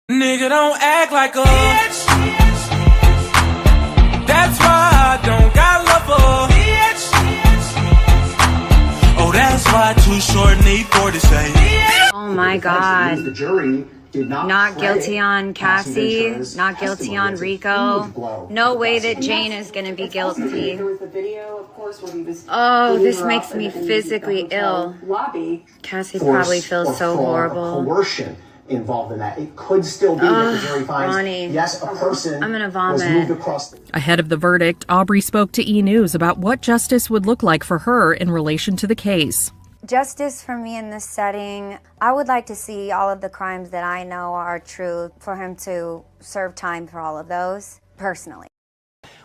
Nigga, don't act like a bitch. That's why I don't got love for bitch. Oh, that's why Too Short need 40 say. Oh my God. The jury did not guilty on Cassie, not guilty on Rico. No way that Jane is going to be guilty. Oh, this makes me physically ill. Cassie probably feels so horrible. Coercion involved in that. It could still be that the jury finds, Ronnie, yes, a person I'm gonna was moved vomit. across. Ahead of the verdict, Aubrey spoke to E! News about what justice would look like for her in relation to the case. Justice for me in this setting, I would like to see all of the crimes that I know are true for him to serve time for all of those, personally.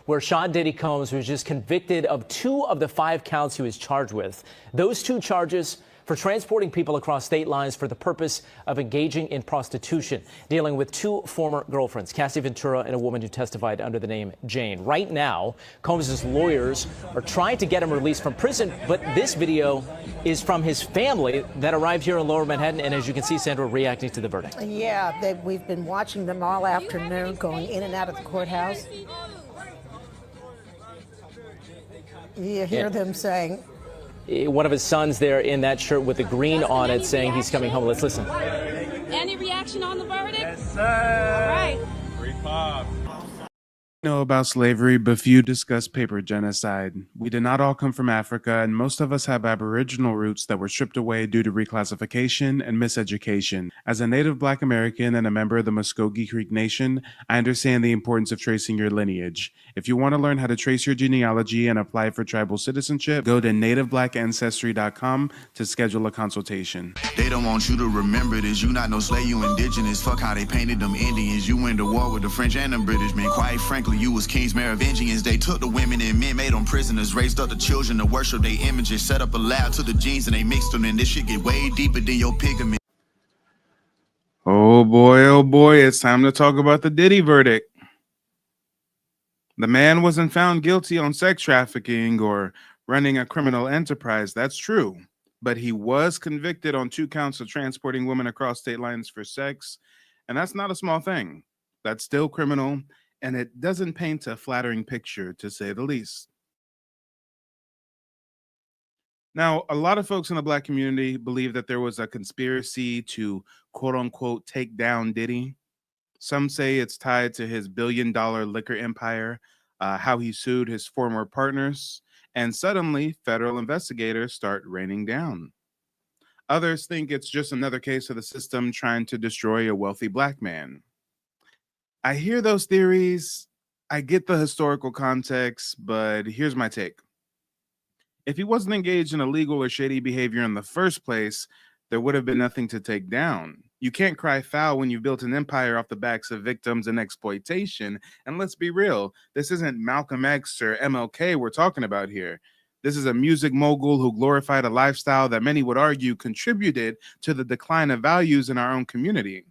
Where Sean Diddy Combs was just convicted of 2 of the 5 counts he was charged with. Those 2 charges for transporting people across state lines for the purpose of engaging in prostitution, dealing with 2 former girlfriends, Cassie Ventura and a woman who testified under the name Jane. Right now, Combs' lawyers are trying to get him released from prison, but this video is from his family that arrived here in Lower Manhattan, and as you can see, Sandra reacting to the verdict. Yeah, we've been watching them all afternoon going in and out of the courthouse. You hear them saying, one of his sons there in that shirt with the green on it saying he's coming home. Let's listen. Any reaction on the verdict? Yes, sir. All right. Free pop. Know about slavery, but few discuss paper genocide. We did not all come from Africa, and most of us have Aboriginal roots that were stripped away due to reclassification and miseducation. As a native Black American and a member of the Muskogee Creek Nation, I understand the importance of tracing your lineage. If you want to learn how to trace your genealogy and apply for tribal citizenship, go to nativebblackancestry.com to schedule a consultation. They don't want you to remember this. You not no slave, you indigenous. Fuck how they painted them Indians. You went to war with the French and the British, man. Quite frankly, you was kings, Merovingians. They took the women and men, made them prisoners, raised up the children to worship their images, set up a lab to the genes and they mixed them, and this shit get way deeper than your pigment. Oh boy, it's time to talk about the Diddy verdict. The man wasn't found guilty on sex trafficking or running a criminal enterprise, that's true. But he was convicted on 2 counts of transporting women across state lines for sex, and that's not a small thing. That's still criminal, and it doesn't paint a flattering picture, to say the least. Now, a lot of folks in the Black community believe that there was a conspiracy to quote-unquote take down Diddy. Some say it's tied to his billion-dollar liquor empire, how he sued his former partners, and suddenly federal investigators start raining down. Others think it's just another case of the system trying to destroy a wealthy Black man. I hear those theories, I get the historical context, but here's my take. If he wasn't engaged in illegal or shady behavior in the first place, there would have been nothing to take down. You can't cry foul when you've built an empire off the backs of victims and exploitation. And let's be real, this isn't Malcolm X or MLK we're talking about here. This is a music mogul who glorified a lifestyle that many would argue contributed to the decline of values in our own community.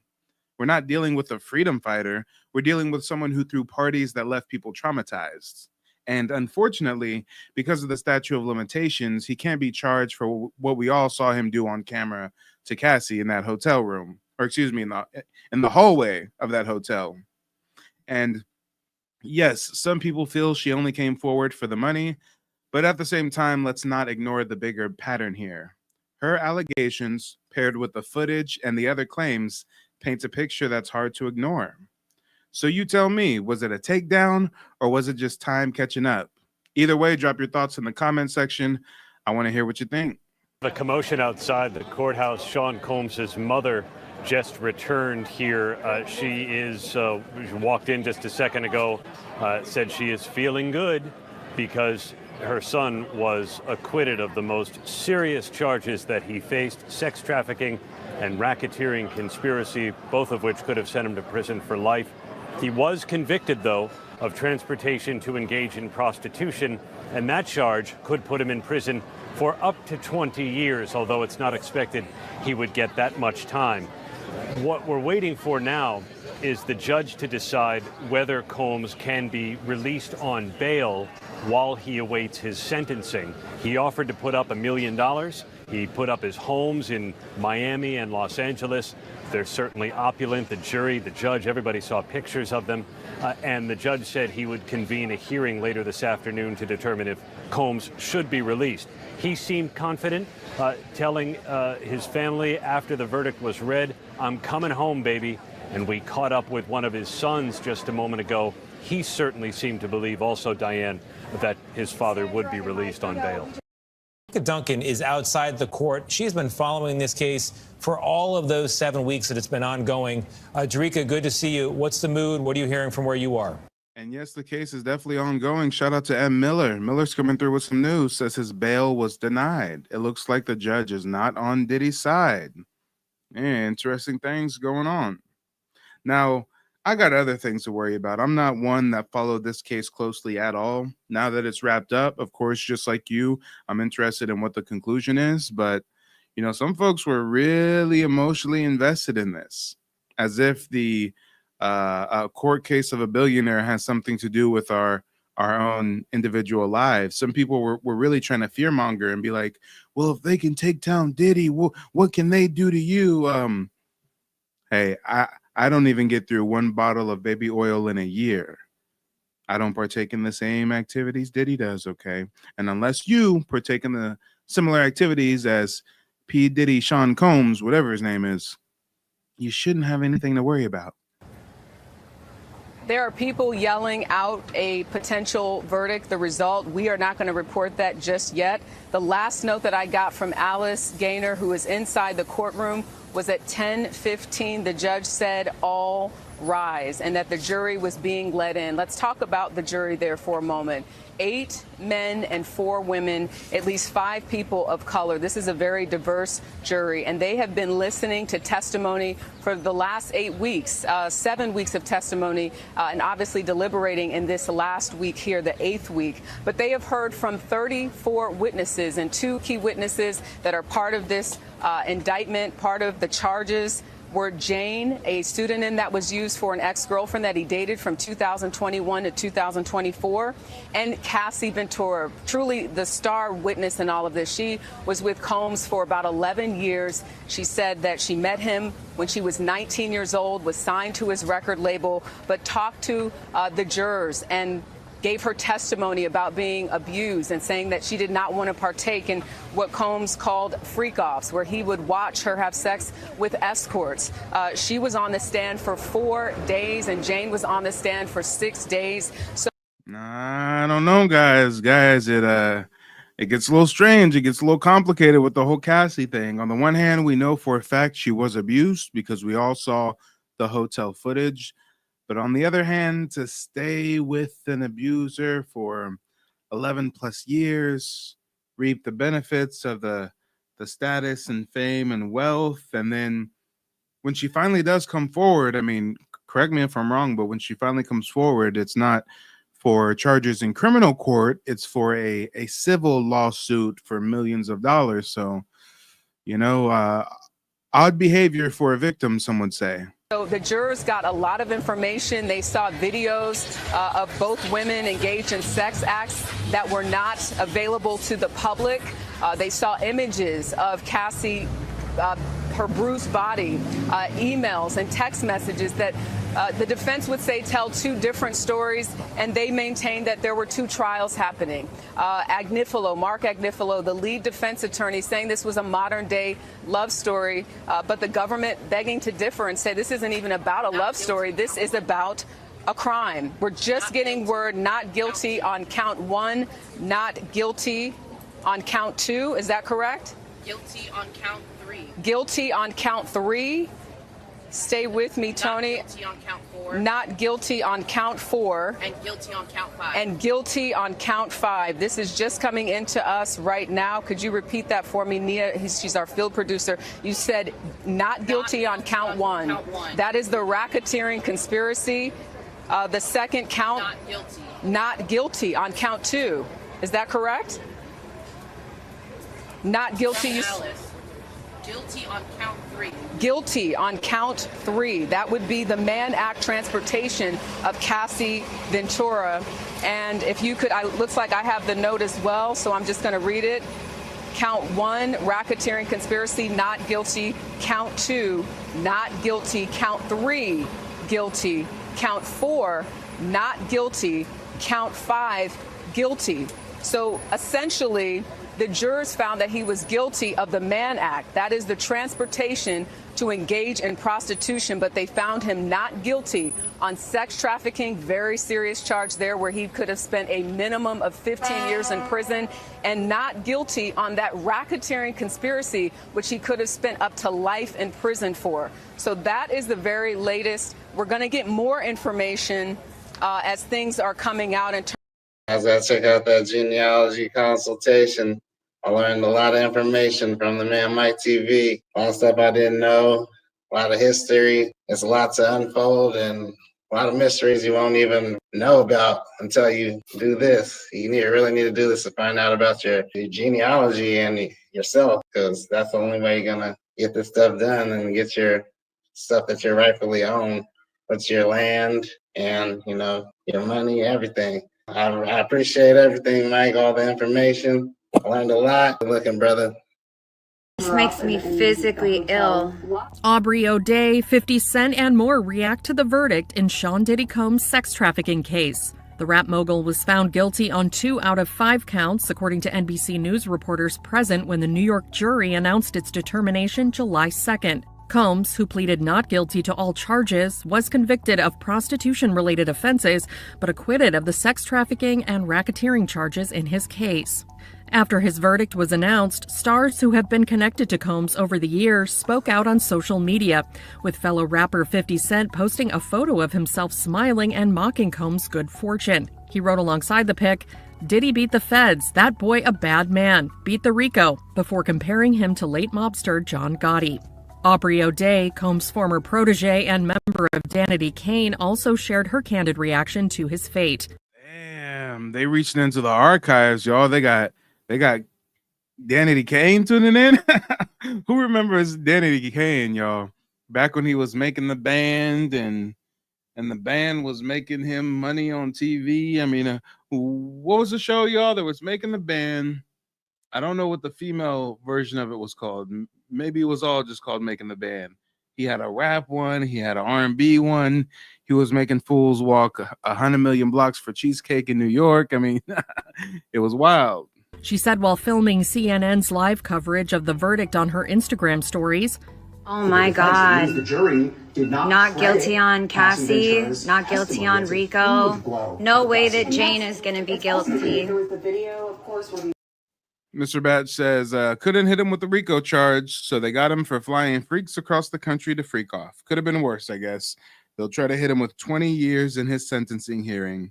We're not dealing with a freedom fighter. We're dealing with someone who threw parties that left people traumatized. And unfortunately, because of the statute of limitations, he can't be charged for what we all saw him do on camera to Cassie in that hotel room, or excuse me, in the hallway of that hotel. And yes, some people feel she only came forward for the money, but at the same time, let's not ignore the bigger pattern here. Her allegations, paired with the footage and the other claims, paints a picture that's hard to ignore. So you tell me, was it a takedown or was it just time catching up? Either way, drop your thoughts in the comment section. I want to hear what you think. The commotion outside the courthouse. Sean Combs' mother just returned here. She walked in just a second ago, said she is feeling good because her son was acquitted of the most serious charges that he faced, sex trafficking and racketeering conspiracy, both of which could have sent him to prison for life. He was convicted, though, of transportation to engage in prostitution, and that charge could put him in prison for up to 20 years, although it's not expected he would get that much time. What we're waiting for now is the judge to decide whether Combs can be released on bail while he awaits his sentencing. He offered to put up $1 million He put up his homes in Miami and Los Angeles. They're certainly opulent. The jury, the judge, everybody saw pictures of them. And the judge said he would convene a hearing later this afternoon to determine if Combs should be released. He seemed confident, telling his family after the verdict was read, "I'm coming home, baby." And we caught up with one of his sons just a moment ago. He certainly seemed to believe also, Diane, that his father would be released on bail. Duncan is outside the court. She's been following this case for all of those 7 weeks that it's been ongoing. Jerika, good to see you. What's the mood? What are you hearing from where you are? And yes, the case is definitely ongoing. Shout out to M. Miller. Miller's coming through with some news. Says his bail was denied. It looks like the judge is not on Diddy's side. Interesting things going on. Now, I got other things to worry about. I'm not one that followed this case closely at all. Now that it's wrapped up, of course, just like you, I'm interested in what the conclusion is. But, you know, some folks were really emotionally invested in this, as if the court case of a billionaire has something to do with our own individual lives. Some people were really trying to fearmonger and be like, well, if they can take down Diddy, what can they do to you? Hey, I don't even get through one bottle of baby oil in a year. I don't partake in the same activities Diddy does, okay? And unless you partake in the similar activities as P. Diddy, Sean Combs, whatever his name is, you shouldn't have anything to worry about. There are people yelling out a potential verdict, the result. We are not going to report that just yet. The last note that I got from Alice Gaynor, who is inside the courtroom, was at 10:15. The judge said, "All rise," and that the jury was being let in. Let's talk about the jury there for a moment. 8 men and 4 women, at least 5 people of color. This is a very diverse jury, and they have been listening to testimony for the last 8 weeks, 7 weeks of testimony, and obviously deliberating in this last week here, the 8th week. But they have heard from 34 witnesses, and 2 key witnesses that are part of this indictment, part of the charges, were Jane, a pseudonym that was used for an ex-girlfriend that he dated from 2021 to 2024, and Cassie Ventura, truly the star witness in all of this. She was with Combs for about 11 years. She said that she met him when she was 19 years old, was signed to his record label, but talked to the jurors and gave her testimony about being abused and saying that she did not want to partake in what Combs called freak-offs, where he would watch her have sex with escorts. She was on the stand for 4 days, and Jane was on the stand for 6 days. So I don't know, guys. It gets a little strange. It gets a little complicated with the whole Cassie thing. On the one hand, we know for a fact she was abused because we all saw the hotel footage. But on the other hand, to stay with an abuser for 11 plus years, reap the benefits of the status and fame and wealth, and then when she finally does come forward, I mean, correct me if I'm wrong, but when she finally comes forward, it's not for charges in criminal court, it's for a civil lawsuit for millions of dollars. So, you know, odd behavior for a victim, some would say. So the jurors got a lot of information. They saw videos of both women engaged in sex acts that were not available to the public. They saw images of Cassie, her bruised body, emails and text messages that the defense would say tell 2 different stories, and they maintained that there were 2 trials happening. Mark Agnifilo, the lead defense attorney, saying this was a modern-day love story, but the government begging to differ and say this isn't even about a love story. This is about a crime. We're just getting word not guilty on count 1, not guilty on count 2. Is that correct? Guilty on count 3. Guilty on count 3. Stay with me, Tony. Not guilty on count 4. Not guilty on count 4. And guilty on count 5. And guilty on count 5. This is just coming into us right now. Could you repeat that for me, Nia? She's our field producer. You said not guilty on count 1. That is the racketeering conspiracy. The second count. Not guilty. Not guilty on count 2. Is that correct? Not guilty. Guilty on count 3. Guilty on count 3. That would be the Mann Act transportation of Cassie Ventura. And if you could, looks like I have the note as well, so I'm just going to read it. Count 1, racketeering conspiracy, not guilty. Count 2, not guilty. Count 3, guilty. Count 4, not guilty. Count 5, guilty. So essentially, the jurors found that he was guilty of the Mann Act. That is the transportation to engage in prostitution, but they found him not guilty on sex trafficking, very serious charge there where he could have spent a minimum of 15 years in prison, and not guilty on that racketeering conspiracy, which he could have spent up to life in prison for. So that is the very latest. We're going to get more information as things are coming out in terms. As I check out that genealogy consultation, I learned a lot of information from the man Mike TV. A lot of stuff I didn't know, a lot of history. It's a lot to unfold and a lot of mysteries you won't even know about until you do this. You really need to do this to find out about your genealogy and yourself, because that's the only way you're going to get this stuff done and get your stuff that you rightfully own. What's your land and, your money, everything. I appreciate everything, Mike, all the information. I learned a lot. Good looking, brother. This makes me physically ill. Aubrey O'Day, 50 Cent, and more react to the verdict in Sean Diddy Combs' sex trafficking case. The rap mogul was found guilty on 2 out of 5 counts, according to NBC News reporters present when the New York jury announced its determination July 2nd. Combs, who pleaded not guilty to all charges, was convicted of prostitution-related offenses, but acquitted of the sex trafficking and racketeering charges in his case. After his verdict was announced, stars who have been connected to Combs over the years spoke out on social media, with fellow rapper 50 Cent posting a photo of himself smiling and mocking Combs' good fortune. He wrote alongside the pic, "Diddy beat the feds, that boy a bad man, beat the Rico," before comparing him to late mobster John Gotti. Aubrey O'Day, Combs' former protege and member of Danity Kane, also shared her candid reaction to his fate. Damn, they reached into the archives, y'all. They got Danity Kane tuning in. Who remembers Danity Kane, y'all? Back when he was making the band and the band was making him money on TV. I mean, what was the show, y'all, that was making the band? I don't know what the female version of it was called. Maybe it was all just called Making the Band. He had a rap one. He had an R&B one. He was making fools walk 100 million blocks for cheesecake in New York. I mean, it was wild. She said while filming CNN's live coverage of the verdict on her Instagram stories, "Oh my God. The jury did not guilty on Cassie, not guilty on Rico. No way that Jane is going to be guilty." Mr. Batch says, couldn't hit him with the RICO charge, so they got him for flying freaks across the country to freak off. Could have been worse, I guess. They'll try to hit him with 20 years in his sentencing hearing.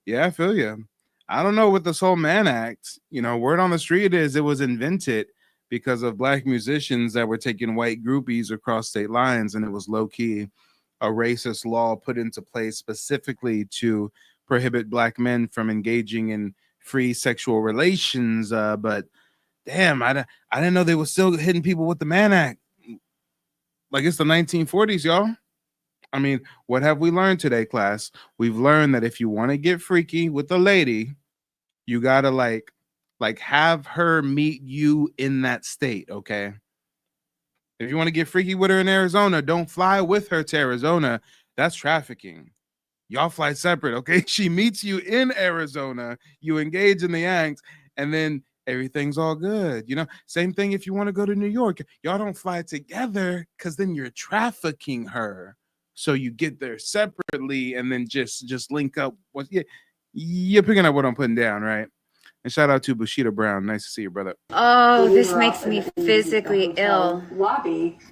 Yeah, I feel you. I don't know with this whole Mann Act. Word on the street is it was invented because of black musicians that were taking white groupies across state lines, and it was low-key a racist law put into place specifically to prohibit black men from engaging in free sexual relations, but damn, I didn't know they were still hitting people with the Mann Act. Like it's the 1940s, y'all. I mean, what have we learned today, class? We've learned that if you want to get freaky with a lady, you gotta like have her meet you in that state, okay? If you want to get freaky with her in Arizona, don't fly with her to Arizona. That's trafficking. Y'all fly separate, okay? She meets you in Arizona, you engage in the act, and then everything's all good. Same thing if you want to go to New York. Y'all don't fly together because then you're trafficking her. So you get there separately and then just link up. You're picking up what I'm putting down, right? And shout out to Bushita Brown. Nice to see you, brother. Oh, this makes me physically ill.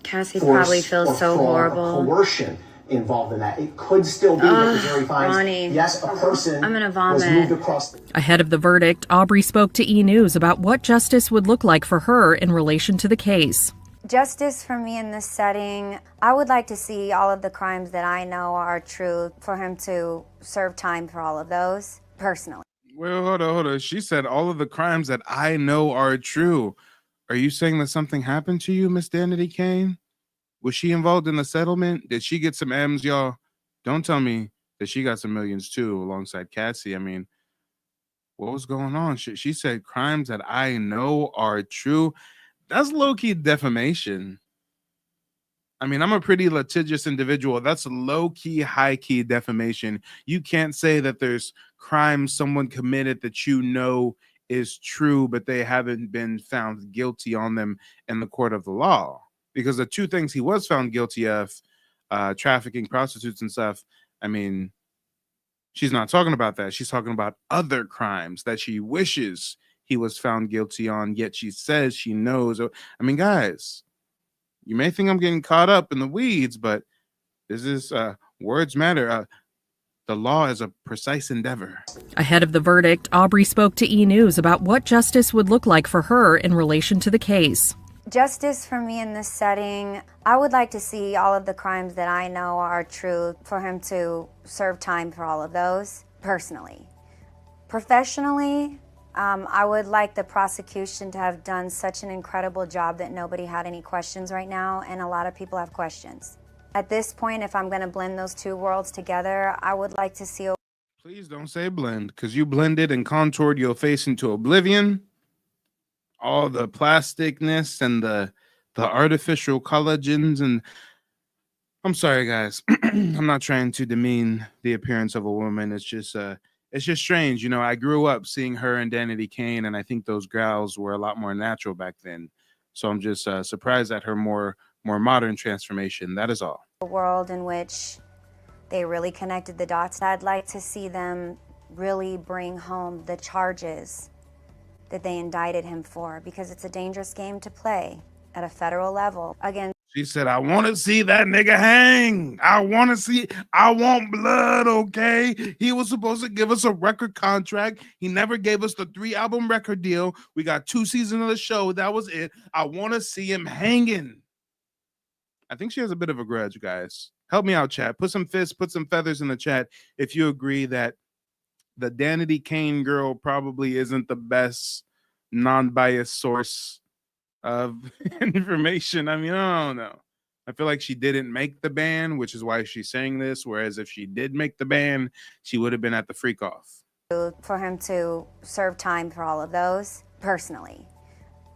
Cassie probably feels so horrible. Coercion involved in that. It could still be that the jury finds, Ronnie, yes, a person I'm gonna was moved vomit. across. Ahead of the verdict, Aubrey spoke to E! News about what justice would look like for her in relation to the case. Justice for me in this setting, I would like to see all of the crimes that I know are true for him to serve time for all of those, personally. Well, hold on. She said all of the crimes that I know are true. Are you saying that something happened to you, Miss Danity Kane? Was she involved in the settlement? Did she get some M's, y'all? Don't tell me that she got some millions too alongside Cassie. I mean, What was going on? She said crimes that I know are true. That's low-key defamation. I mean, I'm a pretty litigious individual. That's low-key, high-key defamation. You can't say that there's crimes someone committed that you know is true, but they haven't been found guilty on them in the court of the law. Because the two things he was found guilty of, trafficking prostitutes and stuff, I mean, she's not talking about that. She's talking about other crimes that she wishes he was found guilty on, yet she says she knows. I mean, guys, you may think I'm getting caught up in the weeds, but this is words matter. The law is a precise endeavor. Ahead of the verdict, Aubrey spoke to E! News about what justice would look like for her in relation to the case. Justice for me in this setting, I would like to see all of the crimes that I know are true for him to serve time for all of those, personally. Professionally, I would like the prosecution to have done such an incredible job that nobody had any questions right now, and a lot of people have questions. At this point, if I'm going to blend those two worlds together, I would like to see... Please don't say blend, because you blended and contoured your face into oblivion. All the plasticness and the artificial collagens, and I'm sorry, guys. I'm not trying to demean the appearance of a woman. It's just strange. You know, I grew up seeing her and Danity Kane, and I think those gals were a lot more natural back then. So I'm just surprised at her more modern transformation. That is all. A world in which they really connected the dots. I'd like to see them really bring home the charges that they indicted him for, because it's a dangerous game to play at a federal level. Again, she said, I want to see that nigga hang. I want blood, okay? He was supposed to give us a record contract. He never gave us the 3-album record deal. We got 2 seasons of the show. That was it. I want to see him hanging. I think she has a bit of a grudge, guys. Help me out, chat. Put some fists, put some feathers in the chat if you agree that the Danity Kane girl probably isn't the best non-biased source of information. I mean, I don't know. I feel like she didn't make the band, which is why she's saying this. Whereas if she did make the band, she would have been at the freak off. for him to serve time for all of those, personally.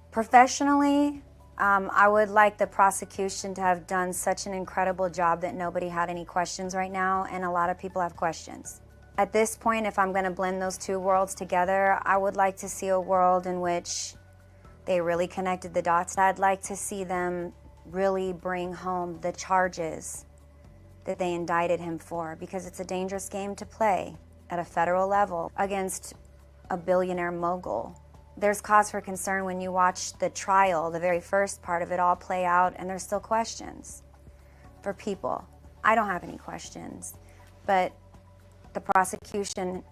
Professionally, I would like the prosecution to have done such an incredible job that nobody had any questions right now, and a lot of people have questions. At this point, if I'm going to blend those two worlds together, I would like to see a world in which they really connected the dots. I'd like to see them really bring home the charges that they indicted him for, because it's a dangerous game to play at a federal level against a billionaire mogul. There's cause for concern when you watch the trial, the very first part of it all play out, and there's still questions for people. I don't have any questions, but the prosecution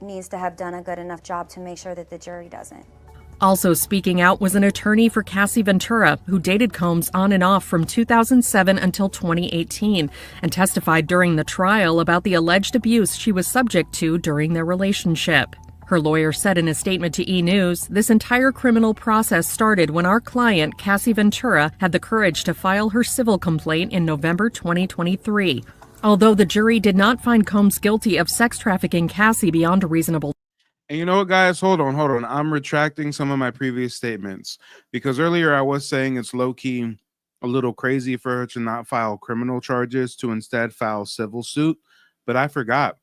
needs to have done a good enough job to make sure that the jury doesn't. Also speaking out was an attorney for Cassie Ventura, who dated Combs on and off from 2007 until 2018, and testified during the trial about the alleged abuse she was subject to during their relationship. Her lawyer said in a statement to E! News, "This entire criminal process started when our client, Cassie Ventura, had the courage to file her civil complaint in November 2023. Although the jury did not find Combs guilty of sex trafficking Cassie beyond a reasonable..." And you know what, guys? Hold on. I'm retracting some of my previous statements, because earlier I was saying it's low-key a little crazy for her to not file criminal charges, to instead file civil suit. But I forgot.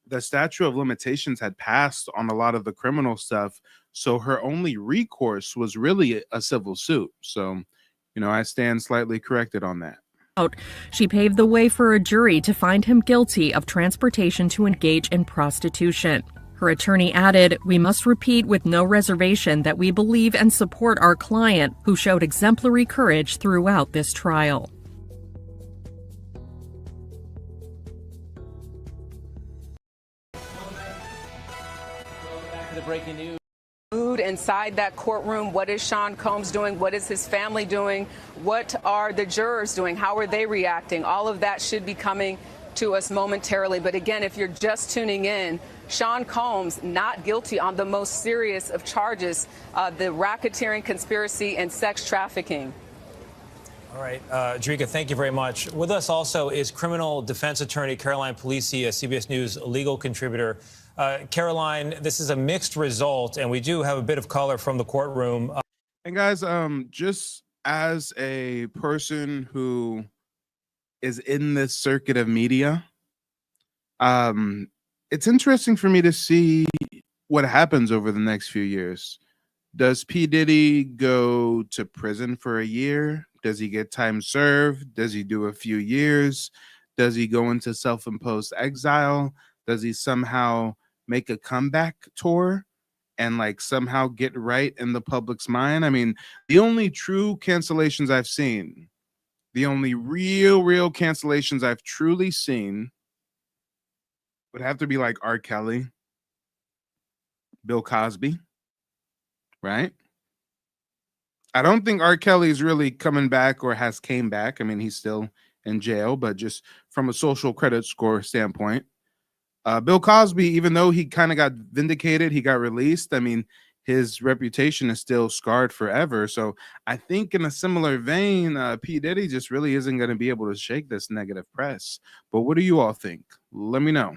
The statute of limitations had passed on a lot of the criminal stuff, so her only recourse was really a civil suit. So, you know, I stand slightly corrected on that. She paved the way for a jury to find him guilty of transportation to engage in prostitution. Her attorney added, "We must repeat with no reservation that we believe and support our client, who showed exemplary courage throughout this trial." The breaking news. Mood inside that courtroom. What is Sean Combs doing? What is his family doing? What are the jurors doing? How are they reacting? All of that should be coming to us momentarily. But again, if you're just tuning in, Sean Combs not guilty on the most serious of charges, the racketeering, conspiracy, and sex trafficking. All right, Drika, thank you very much. With us also is criminal defense attorney Caroline Polisi, a CBS News legal contributor. Caroline, this is a mixed result, and we do have a bit of color from the courtroom. And guys, just as a person who is in this circuit of media, it's interesting for me to see what happens over the next few years. Does P. Diddy go to prison for a year? Does he get time served? Does he do a few years? Does he go into self-imposed exile? Does he somehow make a comeback tour and like somehow get right in the public's mind? I mean, the only true cancellations I've seen, the only real cancellations I've truly seen would have to be like R. Kelly, Bill Cosby, right? I don't think R. Kelly is really coming back or has came back. I mean, he's still in jail, but just from a social credit score standpoint. Bill Cosby, even though he kind of got vindicated, he got released. I mean, his reputation is still scarred forever. So I think in a similar vein, P. Diddy just really isn't going to be able to shake this negative press. But what do you all think? Let me know.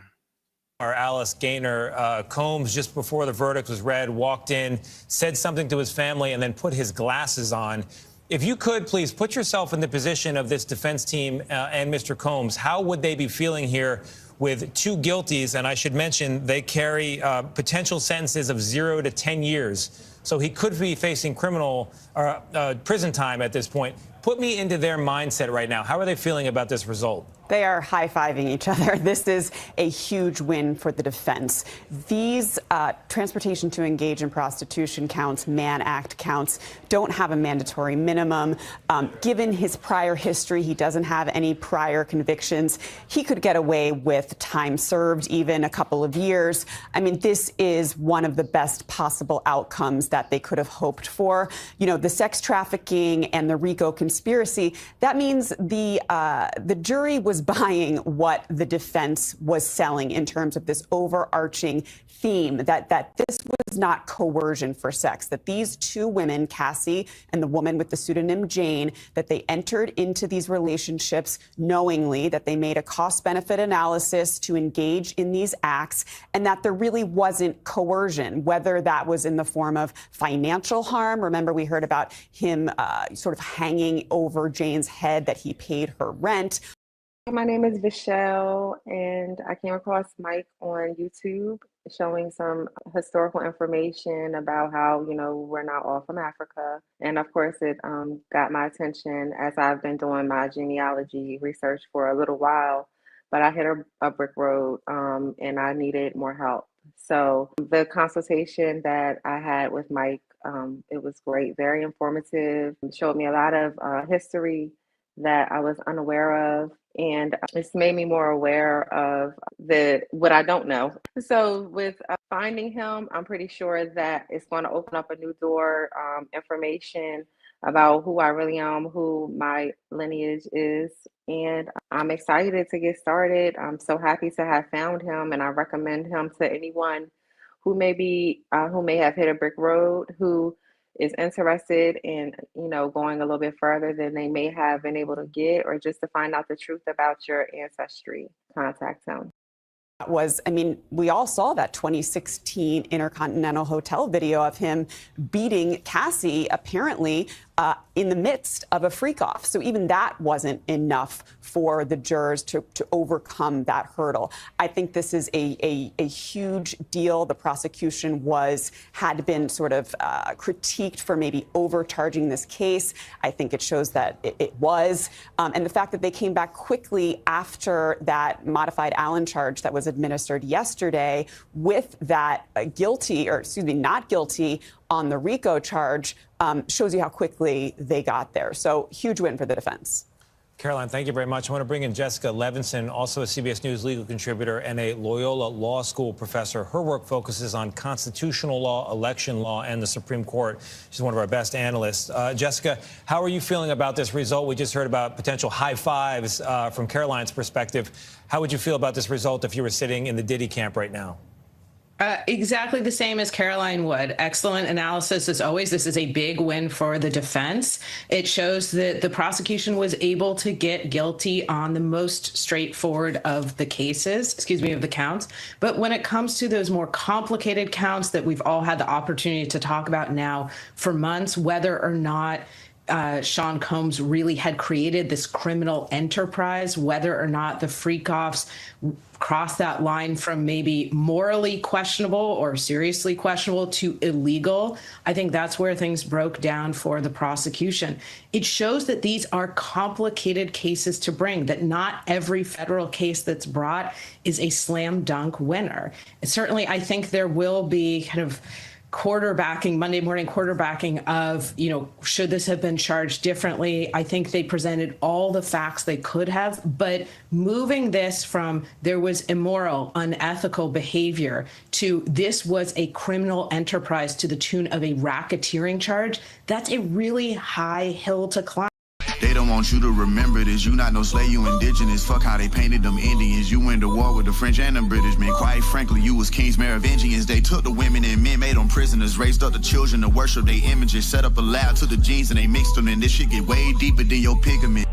Our Alice Gaynor, Combs, just before the verdict was read, walked in, said something to his family, and then put his glasses on. If you could, please put yourself in the position of this defense team and Mr. Combs. How would they be feeling here with two guilties? And I should mention they carry potential sentences of 0 to 10 years. So he could be facing criminal prison time at this point. Put me into their mindset right now. How are they feeling about this result? They are high-fiving each other. This is a huge win for the defense. These transportation to engage in prostitution counts, Mann Act counts, don't have a mandatory minimum. Given his prior history, he doesn't have any prior convictions. He could get away with time served, even a couple of years. I mean, this is one of the best possible outcomes that they could have hoped for. You know, the sex trafficking and the RICO conspiracy, that means the jury was buying what the defense was selling in terms of this overarching theme that this was not coercion for sex, that these two women, Cassie and the woman with the pseudonym Jane, that they entered into these relationships knowingly, that they made a cost-benefit analysis to engage in these acts, and that there really wasn't coercion, whether that was in the form of financial harm. Remember, we heard about him sort of hanging over Jane's head, that he paid her rent. My name is Vishelle, and I came across Mike on YouTube showing some historical information about how, you know, we're not all from Africa. And of course, it got my attention as I've been doing my genealogy research for a little while, but I hit a brick road and I needed more help. So the consultation that I had with Mike, it was great, very informative, showed me a lot of history that I was unaware of, and it's made me more aware of what I don't know. So with finding him, I'm pretty sure that it's going to open up a new door, information about who I really am, who my lineage is, and I'm excited to get started. I'm so happy to have found him, and I recommend him to anyone who may have hit a brick road, who is interested in, you know, going a little bit further than they may have been able to get, or just to find out the truth about your ancestry. Contact him. I mean, we all saw that 2016 Intercontinental Hotel video of him beating Cassie, apparently in the midst of a freak-off. So even that wasn't enough for the jurors to overcome that hurdle. I think this is a huge deal. The prosecution had been sort of critiqued for maybe overcharging this case. I think it shows that it was. And the fact that they came back quickly after that modified Allen charge that was administered yesterday with that not guilty on the RICO charge shows you how quickly they got there. So huge win for the defense. Caroline, thank you very much. I want to bring in Jessica Levinson, also a CBS News legal contributor and a Loyola Law School professor. Her work focuses on constitutional law, election law, and the Supreme Court. She's one of our best analysts. Jessica, how are you feeling about this result? We just heard about potential high fives from Caroline's perspective. How would you feel about this result if you were sitting in the Diddy camp right now? Exactly the same as Caroline Wood. Excellent analysis as always. This is a big win for the defense. It shows that the prosecution was able to get guilty on the most straightforward of the cases, of the counts. But when it comes to those more complicated counts that we've all had the opportunity to talk about now for months, whether or not Sean Combs really had created this criminal enterprise, whether or not the freak-offs crossed that line from maybe morally questionable or seriously questionable to illegal. I think that's where things broke down for the prosecution. It shows that these are complicated cases to bring, that not every federal case that's brought is a slam dunk winner. And certainly, I think there will be kind of quarterbacking, Monday morning quarterbacking of, should this have been charged differently? I think they presented all the facts they could have, but moving this from there was immoral, unethical behavior to this was a criminal enterprise to the tune of a racketeering charge, that's a really high hill to climb. They don't want you to remember this. You not no slave, you indigenous. Fuck how they painted them Indians. You went to war with the French and the British, man. Quite frankly, you was kings Merovingians. They took the women and men, made them prisoners, raised up the children to worship their images, set up a lab, took the genes and they mixed them, and this shit get way deeper than your pigment.